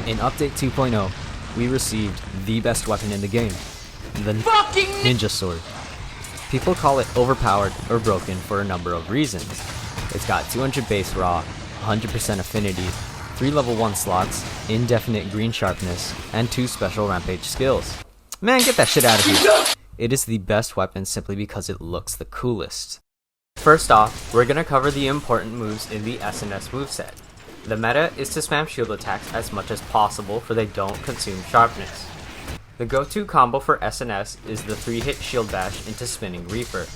In Update 2.0, we received the best weapon in the game, the Ninja Sword. People call it overpowered or broken for a number of reasons. It's got 200 base raw, 100% affinity, 3 level 1 slots, indefinite green sharpness, and 2 special rampage skills. Man, get that shit out of here! It is the best weapon simply because it looks the coolest. First off, we're gonna cover the important moves in the SNS moveset. The meta is to spam shield attacks as much as possible for they don't consume sharpness. The go-to combo for SNS is the 3-hit shield bash into Spinning Reaper.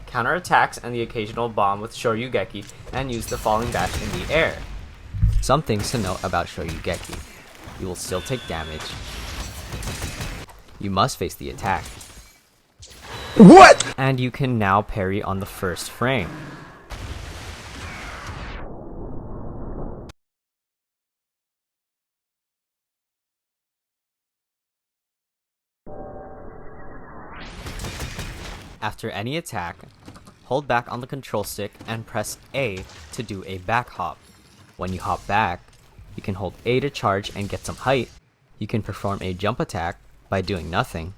Counter attacks and the occasional bomb with Shoryugeki and use the falling bash in the air. Some things to note about Shoryugeki. You will still take damage. You must face the attack. What? And you can now parry on the first frame. After any attack, hold back on the control stick and press A to do a back hop. When you hop back, you can hold A to charge and get some height. You can perform a jump attack by doing nothing.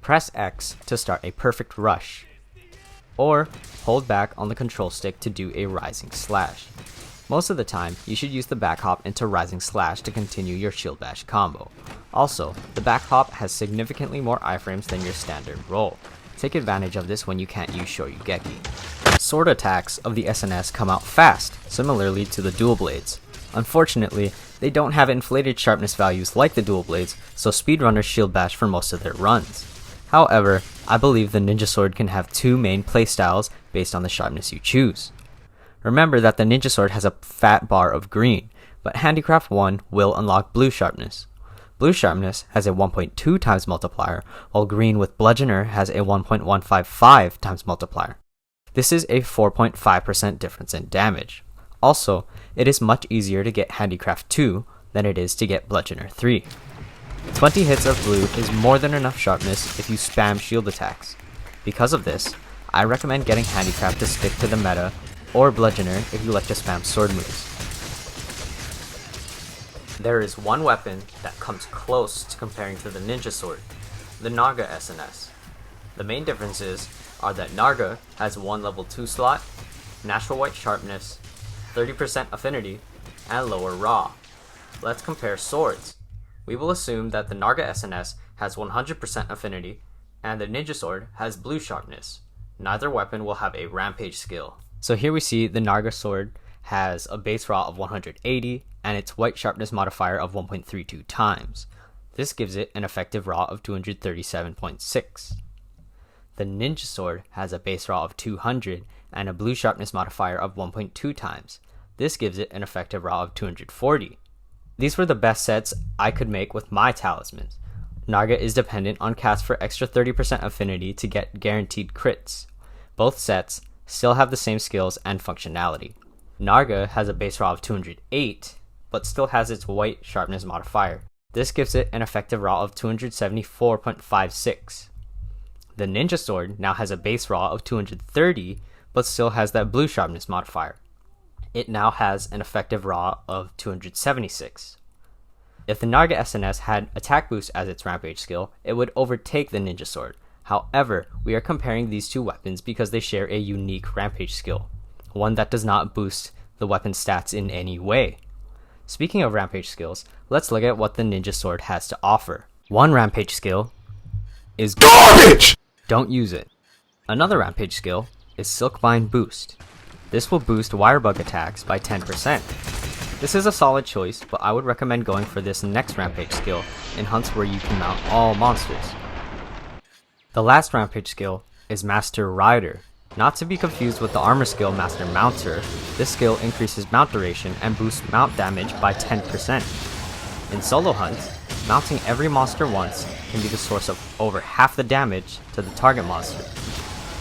Press X to start a perfect rush. Or hold back on the control stick to do a rising slash. Most of the time, you should use the back hop into rising slash to continue your shield bash combo. Also, the back hop has significantly more iframes than your standard roll. Take advantage of this when you can't use Shoryugeki. Sword attacks of the SNS come out fast, similarly to the dual blades. Unfortunately, they don't have inflated sharpness values like the dual blades, so speedrunners shield bash for most of their runs. However, I believe the Ninja Sword can have 2 main playstyles based on the sharpness you choose. Remember that the Ninja Sword has a fat bar of green, but Handicraft 1 will unlock blue sharpness. Blue sharpness has a 1.2 times multiplier, while green with bludgeoner has a 1.155 times multiplier. This is a 4.5% difference in damage. Also, it is much easier to get Handicraft 2 than it is to get bludgeoner 3. 20 hits of blue is more than enough sharpness if you spam shield attacks. Because of this, I recommend getting Handicraft to stick to the meta, or bludgeoner if you like to spam sword moves. There is one weapon that comes close to comparing to the Ninja Sword, the Naga SNS. The main differences are that Naga has 1 level 2 slot, natural white sharpness, 30% affinity, and lower raw. Let's compare swords. We will assume that the Naga SNS has 100% affinity, and the Ninja Sword has blue sharpness. Neither weapon will have a rampage skill. So here we see the Naga Sword has a base raw of 180 and its white sharpness modifier of 1.32 times. This gives it an effective raw of 237.6. The Ninja Sword has a base raw of 200 and a blue sharpness modifier of 1.2 times. This gives it an effective raw of 240. These were the best sets I could make with my talismans. Naga is dependent on cast for extra 30% affinity to get guaranteed crits. Both sets still have the same skills and functionality. Naga has a base raw of 208, but still has its white sharpness modifier. This gives it an effective raw of 274.56. The Ninja Sword now has a base raw of 230, but still has that blue sharpness modifier. It now has an effective raw of 276. If the Naga SNS had attack boost as its rampage skill, it would overtake the Ninja Sword. However, we are comparing these two weapons because they share a unique rampage skill, one that does not boost the weapon stats in any way. Speaking of rampage skills, let's look at what the Ninja Sword has to offer. One rampage skill is garbage! Don't use it. Another rampage skill is Silkbind Boost. This will boost Wirebug attacks by 10%. This is a solid choice, but I would recommend going for this next rampage skill in hunts where you can mount all monsters. The last rampage skill is Master Rider. Not to be confused with the armor skill Master Mounter, this skill increases mount duration and boosts mount damage by 10%. In solo hunts, mounting every monster once can be the source of over half the damage to the target monster.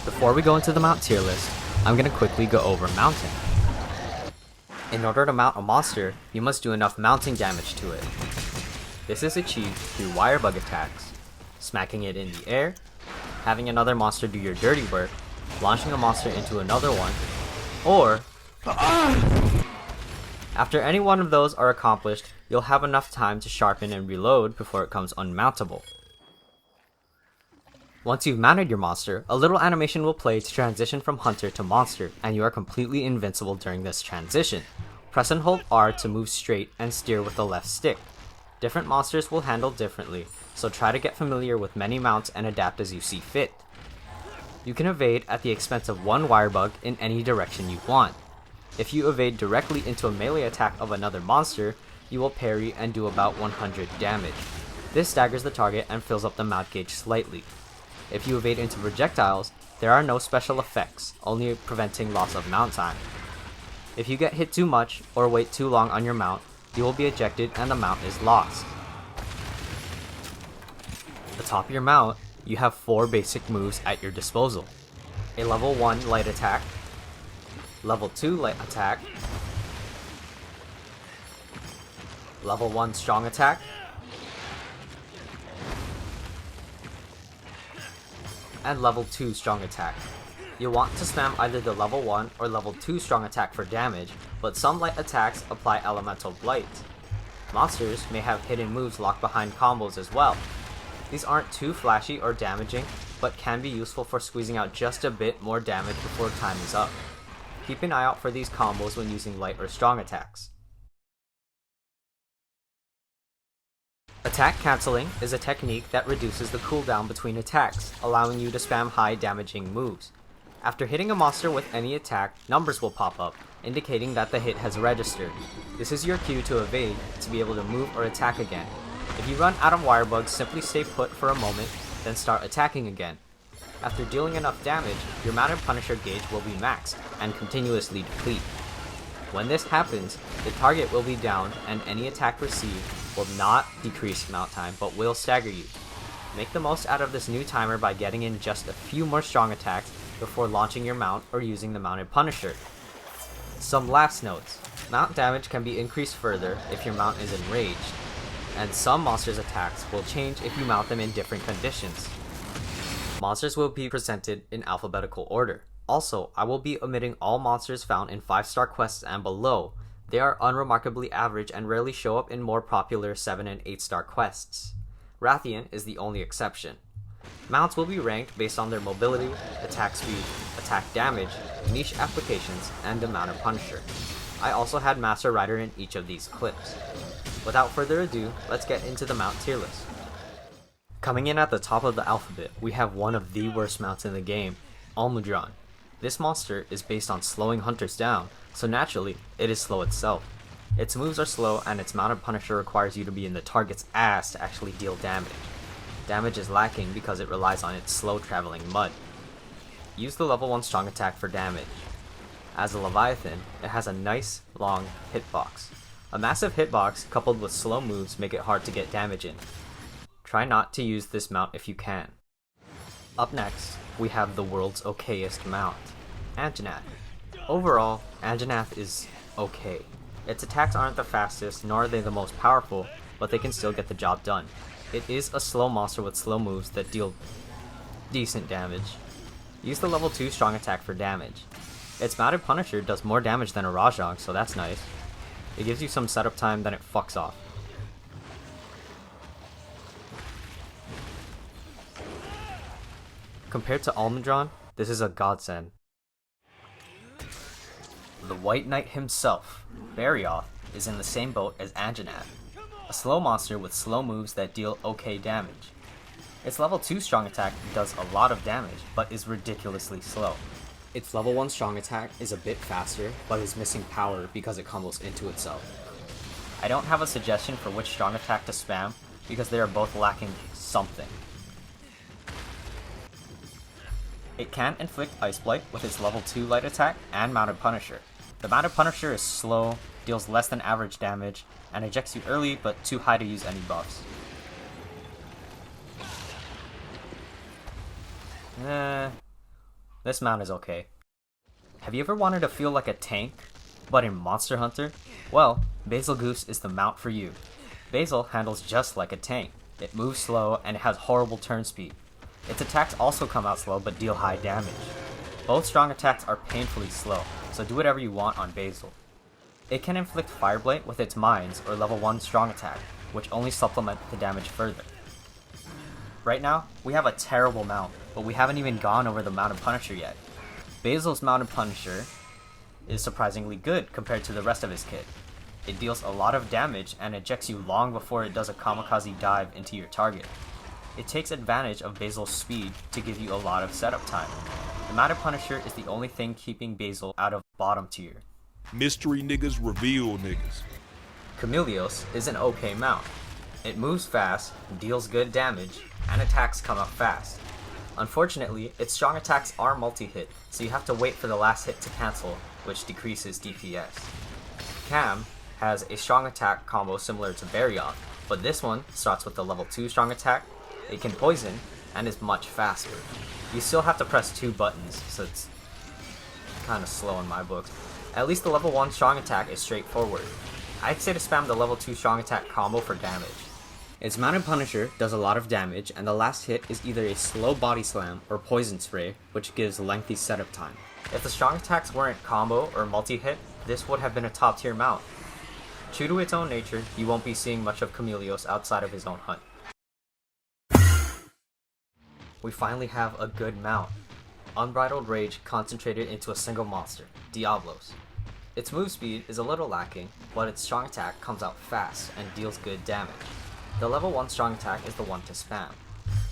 Before we go into the mount tier list, I'm going to quickly go over mounting. In order to mount a monster, you must do enough mounting damage to it. This is achieved through Wirebug attacks, smacking it in the air, having another monster do your dirty work, launching a monster into another one, or After any one of those are accomplished, you'll have enough time to sharpen and reload before it becomes unmountable. Once you've mounted your monster, a little animation will play to transition from hunter to monster, and you are completely invincible during this transition. Press and hold R to move straight and steer with the left stick. Different monsters will handle differently, so try to get familiar with many mounts and adapt as you see fit. You can evade at the expense of one wire bug in any direction you want. If you evade directly into a melee attack of another monster, you will parry and do about 100 damage. This staggers the target and fills up the mount gauge slightly. If you evade into projectiles, there are no special effects, only preventing loss of mount time. If you get hit too much or wait too long on your mount, you will be ejected and the mount is lost. Atop your mount, you have 4 basic moves at your disposal. A level 1 light attack, level 2 light attack, level 1 strong attack, and level 2 strong attack. You'll want to spam either the level 1 or level 2 strong attack for damage, but some light attacks apply elemental blight. Monsters may have hidden moves locked behind combos as well. These aren't too flashy or damaging, but can be useful for squeezing out just a bit more damage before time is up. Keep an eye out for these combos when using light or strong attacks. Attack cancelling is a technique that reduces the cooldown between attacks, allowing you to spam high damaging moves. After hitting a monster with any attack, numbers will pop up, indicating that the hit has registered. This is your cue to evade, to be able to move or attack again. If you run out of wire bugs, simply stay put for a moment, then start attacking again. After dealing enough damage, your mounted Punisher gauge will be maxed, and continuously deplete. When this happens, the target will be downed, and any attack received will not decrease mount time, but will stagger you. Make the most out of this new timer by getting in just a few more strong attacks before launching your mount or using the mounted Punisher. Some last notes. Mount damage can be increased further if your mount is enraged, and some monsters' attacks will change if you mount them in different conditions. Monsters will be presented in alphabetical order. Also, I will be omitting all monsters found in 5-star quests and below. They are unremarkably average and rarely show up in more popular 7 and 8-star quests. Rathian is the only exception. Mounts will be ranked based on their mobility, attack speed, attack damage, niche applications, and the mounted Punisher. I also had Master Rider in each of these clips. Without further ado, let's get into the mount tier list. Coming in at the top of the alphabet, we have one of the worst mounts in the game, Almudron. This monster is based on slowing hunters down, so naturally, it is slow itself. Its moves are slow, and its mounted Punisher requires you to be in the target's ass to actually deal damage. Damage is lacking because it relies on its slow traveling mud. Use the level 1 strong attack for damage. As a Leviathan, it has a nice, long hitbox. A massive hitbox coupled with slow moves make it hard to get damage in. Try not to use this mount if you can. Up next, we have the world's okayest mount, Anjanath. Overall, Anjanath is okay. Its attacks aren't the fastest, nor are they the most powerful, but they can still get the job done. It is a slow monster with slow moves that deal decent damage. Use the level 2 strong attack for damage. Its mounted Punisher does more damage than a Rajang, so that's nice. It gives you some setup time, then it fucks off. Compared to Almudron, this is a godsend. The White Knight himself, Barioth, is in the same boat as Anjanath, a slow monster with slow moves that deal okay damage. Its level 2 strong attack does a lot of damage, but is ridiculously slow. Its level 1 strong attack is a bit faster, but is missing power because it combos into itself. I don't have a suggestion for which strong attack to spam, because they are both lacking something. It can inflict Ice Blight with its level 2 light attack and mounted Punisher. The mounted Punisher is slow, deals less than average damage, and ejects you early but too high to use any buffs. This mount is okay. Have you ever wanted to feel like a tank, but in Monster Hunter? Well, Basil Goose is the mount for you. Basil handles just like a tank. It moves slow and it has horrible turn speed. Its attacks also come out slow but deal high damage. Both strong attacks are painfully slow, so do whatever you want on Basil. It can inflict Fire Blight with its Mines or level 1 strong attack, which only supplement the damage further. Right now, we have a terrible mount, but we haven't even gone over the Mounted Punisher yet. Basil's Mounted Punisher is surprisingly good compared to the rest of his kit. It deals a lot of damage and ejects you long before it does a kamikaze dive into your target. It takes advantage of Basil's speed to give you a lot of setup time. The Mounted Punisher is the only thing keeping Basil out of bottom tier. Mystery niggas reveal niggas. Chameleos is an okay mount. It moves fast, deals good damage, and attacks come up fast. Unfortunately, its strong attacks are multi-hit, so you have to wait for the last hit to cancel, which decreases DPS. Cam has a strong attack combo similar to Baryon, but this one starts with the level 2 strong attack, it can poison, and is much faster. You still have to press 2 buttons, so it's kinda slow in my books. At least the level 1 strong attack is straightforward. I'd say to spam the level 2 strong attack combo for damage. Its Mounted Punisher does a lot of damage, and the last hit is either a slow body slam or poison spray, which gives lengthy setup time. If the strong attacks weren't combo or multi-hit, this would have been a top tier mount. True to its own nature, you won't be seeing much of Chameleos outside of his own hunt. We finally have a good mount. Unbridled Rage concentrated into a single monster, Diablos. Its move speed is a little lacking, but its strong attack comes out fast and deals good damage. The level 1 strong attack is the one to spam.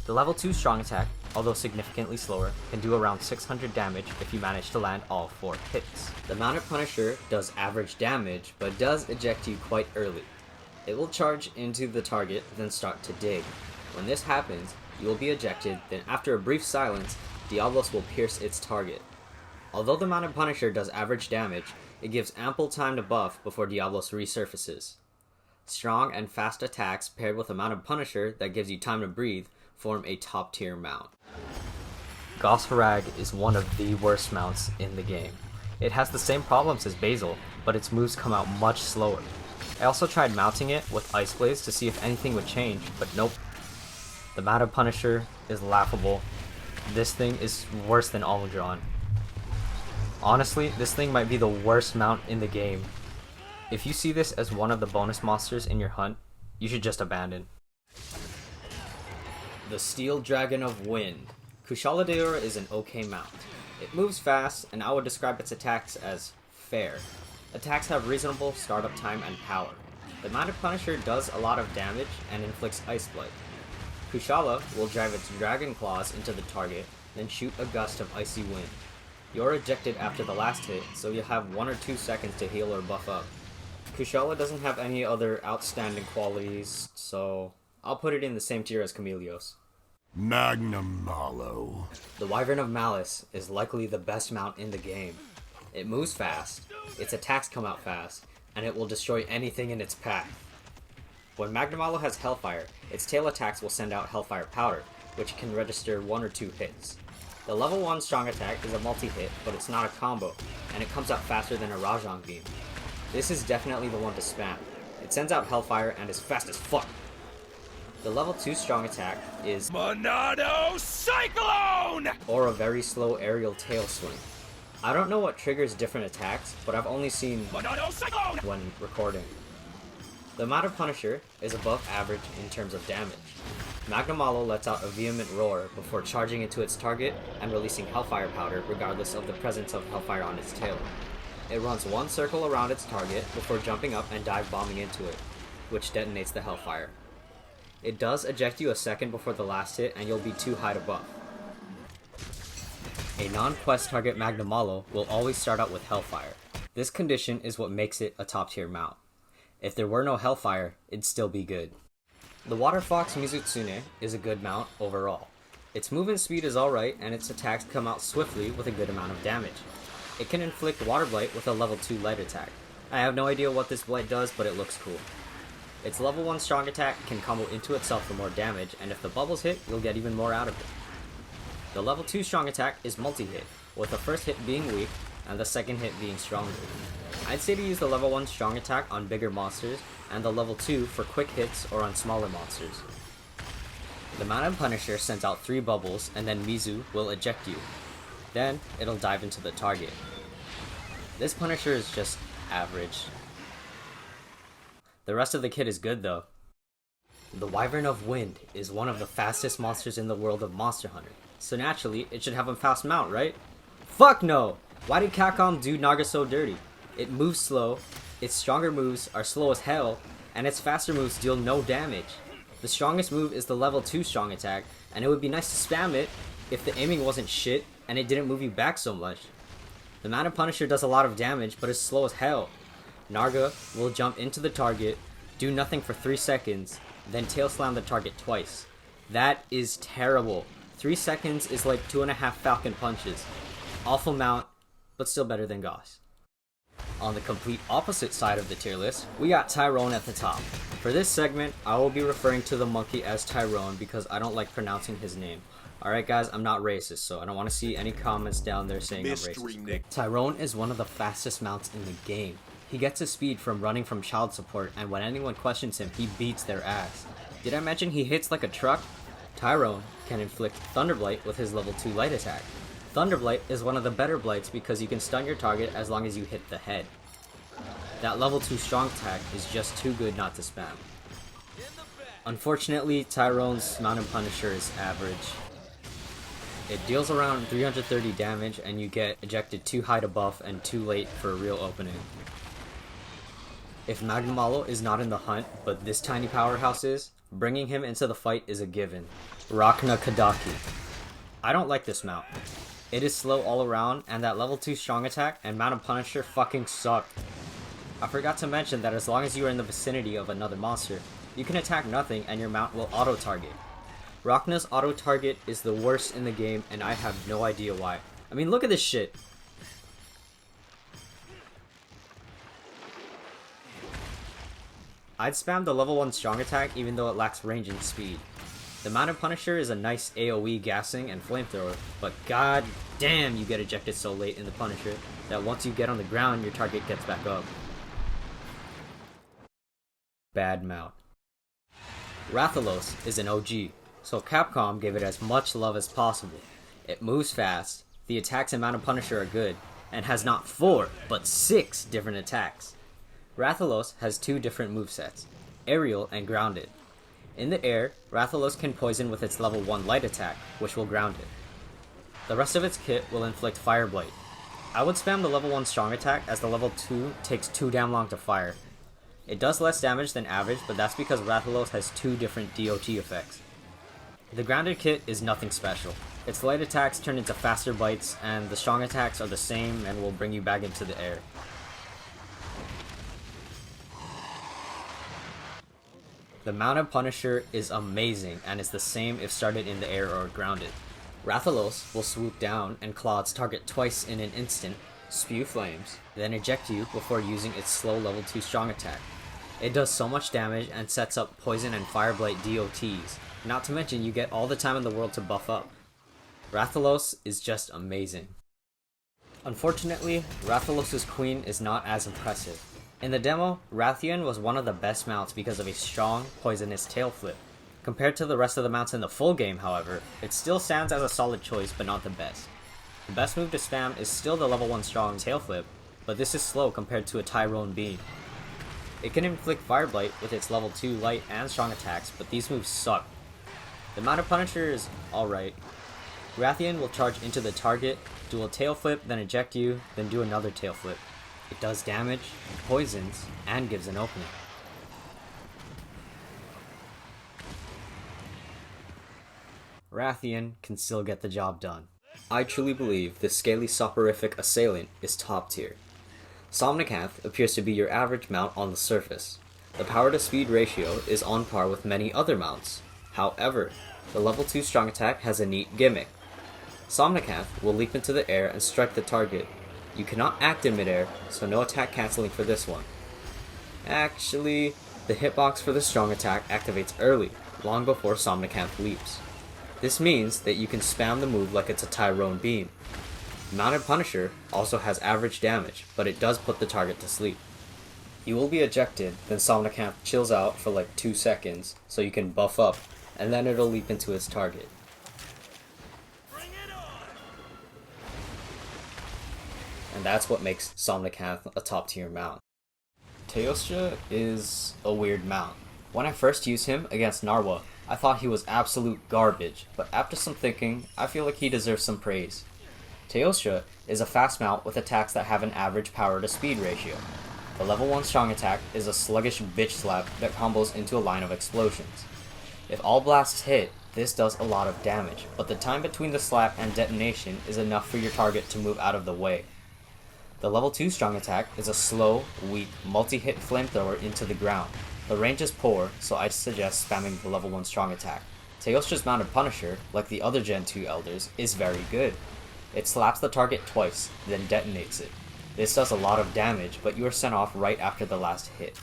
The level 2 strong attack, although significantly slower, can do around 600 damage if you manage to land all 4 hits. The Mounted Punisher does average damage, but does eject you quite early. It will charge into the target, then start to dig. When this happens, you will be ejected, then after a brief silence, Diablos will pierce its target. Although the Mounted Punisher does average damage, it gives ample time to buff before Diablos resurfaces. Strong and fast attacks paired with a Mounted Punisher that gives you time to breathe form a top tier mount. Gosfarag is one of the worst mounts in the game. It has the same problems as Basil, but its moves come out much slower. I also tried mounting it with Ice Blaze to see if anything would change, but nope. The Mounted Punisher is laughable. This thing is worse than Almudron. Honestly, this thing might be the worst mount in the game. If you see this as one of the bonus monsters in your hunt, you should just abandon. The Steel Dragon of Wind. Kushala Daora is an okay mount. It moves fast, and I would describe its attacks as fair. Attacks have reasonable startup time and power. The Mounted Punisher does a lot of damage and inflicts Ice Blight. Kushala will drive its Dragon Claws into the target, then shoot a gust of icy wind. You're ejected after the last hit, so you'll have 1 or 2 seconds to heal or buff up. Kushala doesn't have any other outstanding qualities, so I'll put it in the same tier as Chameleos. Magnum Malo. The Wyvern of Malice is likely the best mount in the game. It moves fast, its attacks come out fast, and it will destroy anything in its path. When Magnum Malo has Hellfire, its tail attacks will send out Hellfire Powder, which can register 1 or 2 hits. The level 1 strong attack is a multi-hit, but it's not a combo, and it comes out faster than a Rajang Beam. This is definitely the one to spam. It sends out Hellfire and is fast as fuck. The level 2 strong attack is Monado Cyclone! or a very slow aerial tail swing. I don't know what triggers different attacks, but I've only seen Monado Cyclone! when recording. The Mounted Punisher is above average in terms of damage. Magnum Malo lets out a vehement roar before charging into its target and releasing Hellfire Powder regardless of the presence of Hellfire on its tail. It runs 1 circle around its target before jumping up and dive bombing into it, which detonates the Hellfire. It does eject you a second before the last hit and you'll be too high to buff. A non-quest target Magnum Malo will always start out with Hellfire. This condition is what makes it a top tier mount. If there were no Hellfire, it'd still be good. The Water Fox Mizutsune is a good mount overall. Its movement speed is alright and its attacks come out swiftly with a good amount of damage. It can inflict Water Blight with a level 2 light attack. I have no idea what this blight does, but it looks cool. Its level 1 strong attack can combo into itself for more damage, and if the bubbles hit, you'll get even more out of it. The level 2 strong attack is multi-hit, with the first hit being weak, and the second hit being stronger. I'd say to use the level 1 strong attack on bigger monsters, and the level 2 for quick hits or on smaller monsters. The Mounted Punisher sends out 3 bubbles, and then Mizu will eject you. Then, it'll dive into the target. This Punisher is just average. The rest of the kit is good though. The Wyvern of Wind is one of the fastest monsters in the world of Monster Hunter, so naturally it should have a fast mount, right? Fuck no! Why did Capcom do Naga so dirty? It moves slow, its stronger moves are slow as hell, and its faster moves deal no damage. The strongest move is the level 2 strong attack, and it would be nice to spam it if the aiming wasn't shit and it didn't move you back so much. The Mana Punisher does a lot of damage, but is slow as hell. Naga will jump into the target, do nothing for 3 seconds, then tail slam the target twice. That is terrible. 3 seconds is like 2.5 Falcon punches. Awful mount, but still better than Gauss. On the complete opposite side of the tier list, we got Tyrone at the top. For this segment, I will be referring to the monkey as Tyrone because I don't like pronouncing his name. Alright guys, I'm not racist, so I don't want to see any comments down there saying I'm racist. Tyrone is one of the fastest mounts in the game. He gets his speed from running from child support, and when anyone questions him, he beats their ass. Did I mention he hits like a truck? Tyrone can inflict Thunderblight with his level 2 light attack. Thunderblight is one of the better blights because you can stun your target as long as you hit the head. That level 2 strong attack is just too good not to spam. Unfortunately, Tyrone's Mountain Punisher is average. It deals around 330 damage and you get ejected too high to buff and too late for a real opening. If Magnamalo is not in the hunt, but this tiny powerhouse is, bringing him into the fight is a given. Rachna Kadaki. I don't like this mount. It is slow all around, and that level 2 strong attack and Mountain Punisher fucking suck. I forgot to mention that as long as you are in the vicinity of another monster, you can attack nothing and your mount will auto-target. Rachna's auto-target is the worst in the game, and I have no idea why. I mean, look at this shit. I'd spam the level 1 strong attack even though it lacks range and speed. The Mountain Punisher is a nice AoE gassing and flamethrower, but god damn you get ejected so late in the Punisher that once you get on the ground your target gets back up. Bad mount. Rathalos is an OG, so Capcom gave it as much love as possible. It moves fast, the attacks in Mountain Punisher are good, and has not 4, but 6 different attacks. Rathalos has 2 different movesets, Aerial and Grounded. In the air, Rathalos can poison with its level 1 light attack, which will ground it. The rest of its kit will inflict Fire Blight. I would spam the level 1 strong attack as the level 2 takes too damn long to fire. It does less damage than average, but that's because Rathalos has 2 different DOT effects. The grounded kit is nothing special. Its light attacks turn into faster bites, and the strong attacks are the same and will bring you back into the air. The Mountain Punisher is amazing and is the same if started in the air or grounded. Rathalos will swoop down and claw its target twice in an instant, spew flames, then eject you before using its slow level 2 strong attack. It does so much damage and sets up poison and fire blight DOTs, not to mention you get all the time in the world to buff up. Rathalos is just amazing. Unfortunately, Rathalos' queen is not as impressive. In the demo, Rathian was one of the best mounts because of a strong, poisonous tail flip. Compared to the rest of the mounts in the full game, however, it still stands as a solid choice but not the best. The best move to spam is still the level 1 strong tail flip, but this is slow compared to a Tyrone beam. It can inflict Fire Blight with its level 2 light and strong attacks, but these moves suck. The Mountain Punisher is alright. Rathian will charge into the target, do a tail flip, then eject you, then do another tail flip. It does damage, poisons, and gives an opening. Rathian can still get the job done. I truly believe the scaly soporific assailant is top tier. Somnicanth appears to be your average mount on the surface. The power to speed ratio is on par with many other mounts. However, the level 2 strong attack has a neat gimmick. Somnicanth will leap into the air and strike the target. You cannot act in midair, so no attack cancelling for this one. Actually, the hitbox for the strong attack activates early, long before Somnicanth leaps. This means that you can spam the move like it's a Tyrone beam. Mounted Punisher also has average damage, but it does put the target to sleep. You will be ejected, then Somnicanth chills out for like 2 seconds, so you can buff up, and then it'll leap into its target. And that's what makes Somnicanth a top tier mount. Teostra is a weird mount. When I first used him against Narwa, I thought he was absolute garbage, but after some thinking, I feel like he deserves some praise. Teostra is a fast mount with attacks that have an average power to speed ratio. The level 1 strong attack is a sluggish bitch slap that combos into a line of explosions. If all blasts hit, this does a lot of damage, but the time between the slap and detonation is enough for your target to move out of the way. The level 2 strong attack is a slow, weak, multi-hit flamethrower into the ground. The range is poor, so I'd suggest spamming the level 1 strong attack. Teostra's mounted Punisher, like the other Gen 2 Elders, is very good. It slaps the target twice, then detonates it. This does a lot of damage, but you are sent off right after the last hit.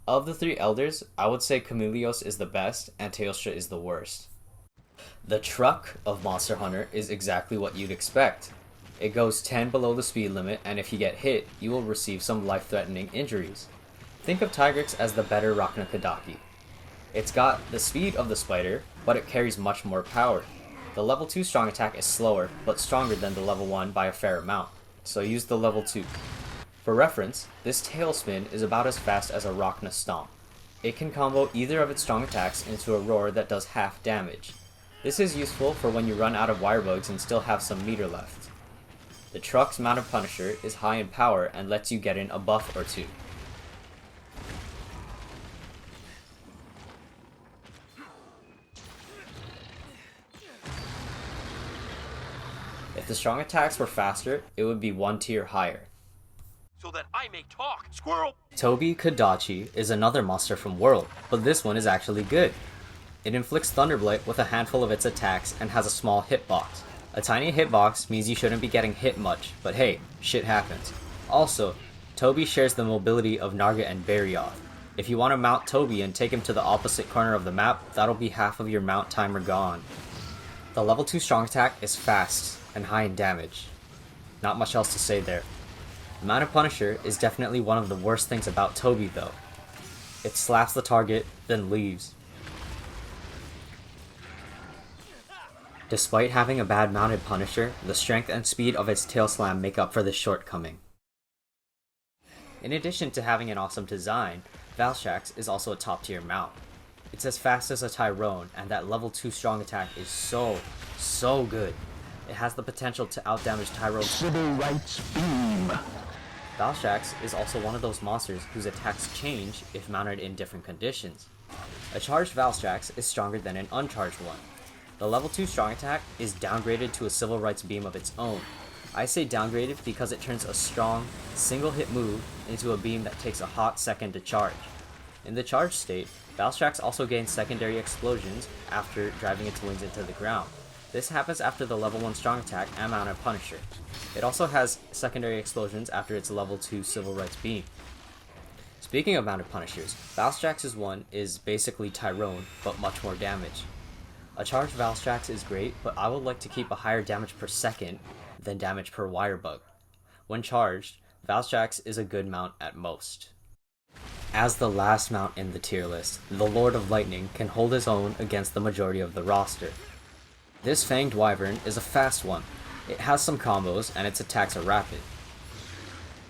Of the 3 Elders, I would say Chameleos is the best, and Teostra is the worst. The truck of Monster Hunter is exactly what you'd expect. It goes 10 below the speed limit, and if you get hit, you will receive some life-threatening injuries. Think of Tigrex as the better Rachna Kadaki. It's got the speed of the spider, but it carries much more power. The level 2 strong attack is slower, but stronger than the level 1 by a fair amount, so use the level 2. For reference, this Tailspin is about as fast as a Rachna Stomp. It can combo either of its strong attacks into a roar that does half damage. This is useful for when you run out of wirebugs and still have some meter left. The truck's mounted Punisher is high in power and lets you get in a buff or two. If the strong attacks were faster, it would be 1 tier higher. So that I may talk, squirrel! Tobi Kadachi is another monster from World, but this one is actually good. It inflicts Thunderblight with a handful of its attacks and has a small hitbox. A tiny hitbox means you shouldn't be getting hit much, but hey, shit happens. Also, Tobi shares the mobility of Narga and Barioth. If you want to mount Tobi and take him to the opposite corner of the map, that'll be half of your mount timer gone. The level 2 strong attack is fast and high in damage. Not much else to say there. The mounted Punisher is definitely one of the worst things about Tobi though. It slaps the target, then leaves. Despite having a bad mounted Punisher, the strength and speed of its tail slam make up for this shortcoming. In addition to having an awesome design, Valstrax is also a top tier mount. It's as fast as a Tyrone, and that level 2 strong attack is so good. It has the potential to outdamage Tyrone's Civil Rights Beam. Valstrax is also one of those monsters whose attacks change if mounted in different conditions. A charged Valstrax is stronger than an uncharged one. The level 2 strong attack is downgraded to a Civil Rights Beam of its own. I say downgraded because it turns a strong, single hit move into a beam that takes a hot second to charge. In the charged state, Valstrax also gains secondary explosions after driving its wings into the ground. This happens after the level 1 strong attack and mounted Punisher. It also has secondary explosions after its level 2 Civil Rights Beam. Speaking of mounted Punishers, Valstrax's one is basically Tyrone, but much more damage. A charged Valstrax is great, but I would like to keep a higher damage per second than damage per wirebug. When charged, Valstrax is a good mount at most. As the last mount in the tier list, the Lord of Lightning can hold his own against the majority of the roster. This Fanged Wyvern is a fast one. It has some combos, and its attacks are rapid.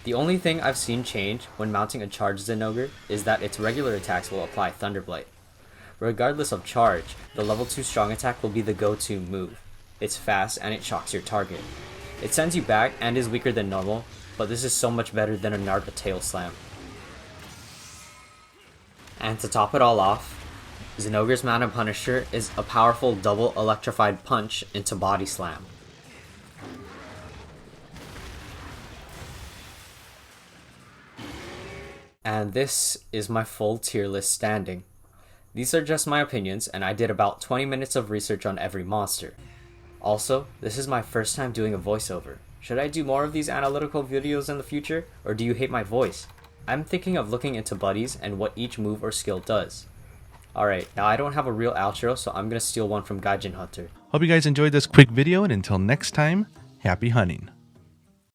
The only thing I've seen change when mounting a charged Zinogre is that its regular attacks will apply Thunderblight. Regardless of charge, the level 2 strong attack will be the go-to move. It's fast and it shocks your target. It sends you back and is weaker than normal, but this is so much better than a Narga Tail Slam. And to top it all off, Zinogre's mounted Punisher is a powerful double electrified punch into Body Slam. And this is my full tier list standing. These are just my opinions, and I did about 20 minutes of research on every monster. Also, this is my first time doing a voiceover. Should I do more of these analytical videos in the future, or do you hate my voice? I'm thinking of looking into buddies and what each move or skill does. Alright, now I don't have a real outro, so I'm gonna steal one from Gaijin Hunter. Hope you guys enjoyed this quick video, and until next time, happy hunting.